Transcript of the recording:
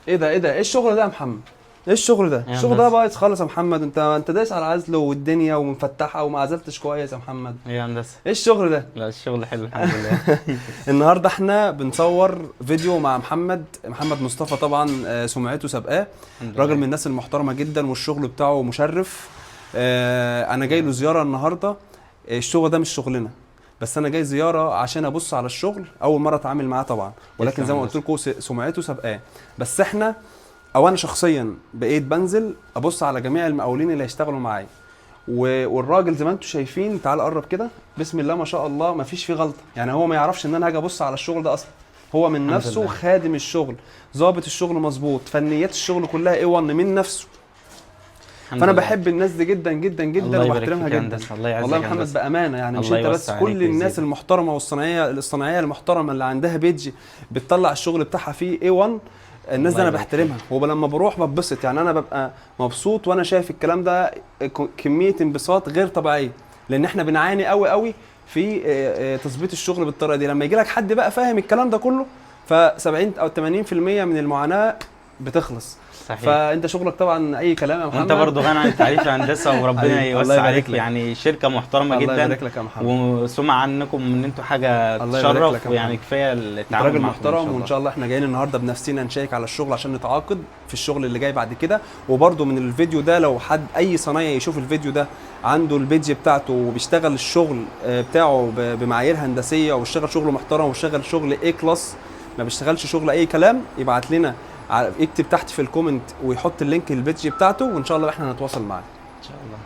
ايه الشغل ده يا محمد؟ ايه الشغل ده؟ الشغل ده بايظ خالص يا محمد. انت دايس على عزل والدنيا ومفتحه وما عزلتش كويس يا محمد. ايه يا هندسه؟ ايه الشغل ده؟ لا الشغل حلو الحمد لله. النهارده احنا بنصور فيديو مع محمد مصطفى، طبعا سمعته سابقاه، راجل من الناس المحترمه جدا والشغل بتاعه مشرف. انا جاي له زياره النهارده. الشغل ده مش شغلنا، بس انا جاي زياره عشان ابص على الشغل، اول مره اتعامل معاه طبعا، ولكن زي ما قلت لكم سمعته سابقاه. بس احنا او انا شخصيا بقيت بنزل ابص على جميع المقاولين اللي هيشتغلوا معايا، والراجل زي ما انتم شايفين، تعال قرب كده، بسم الله ما شاء الله ما فيش فيه غلطه. يعني هو ما يعرفش ان انا هاجي ابص على الشغل ده اصلا، هو من نفسه خادم الشغل، ظابط الشغل مظبوط، فنيات الشغل كلها A1 من نفسه. فانا بحب الناس دي جدا جدا جدا وبحترمها جدا. والله يا محمد بامانه، يعني مش انت بس، كل الناس المحترمه الصناعيه المحترمه اللي عندها بيدج بتطلع الشغل بتاعها فيه A1، الناس دي انا بحترمها، ولما بروح ببسط. يعني انا ببقى مبسوط وانا شايف الكلام ده، كميه انبساط غير طبيعيه، لان احنا بنعاني قوي قوي في تظبيط الشغل بالطريقه دي. لما يجي لك حد بقى فاهم الكلام ده كله، ف70 او 80% من المعاناه بتخلص. صحيح. فانت شغلك طبعا اي كلام يا محمد، وانت برضه غني عن التعريف يا هندسه، وربنا يوسع عليك. يعني شركه محترمه جدا، الله يبارك لك يا محمد، وسمع عنكم ان انتوا حاجه تشرف، ويعني كفايه التعامل معاكم. راجل محترم، وان شاء الله احنا جايين النهارده بنفسنا نشيك على الشغل عشان نتعاقد في الشغل اللي جاي بعد كده. وبرضه من الفيديو ده، لو حد اي صنايعي يشوف الفيديو ده عنده البيدج بتاعته وبيشتغل الشغل بتاعه بمعايير هندسيه، وبيشتغل شغل محترم وبيشتغل شغل اي كلاس، ما بيشتغلش شغل اي كلام، يبعت لنا، يكتب تحت في الكومنت ويحط اللينك للبيدج بتاعته، وان شاء الله احنا هنتواصل معاه ان شاء الله.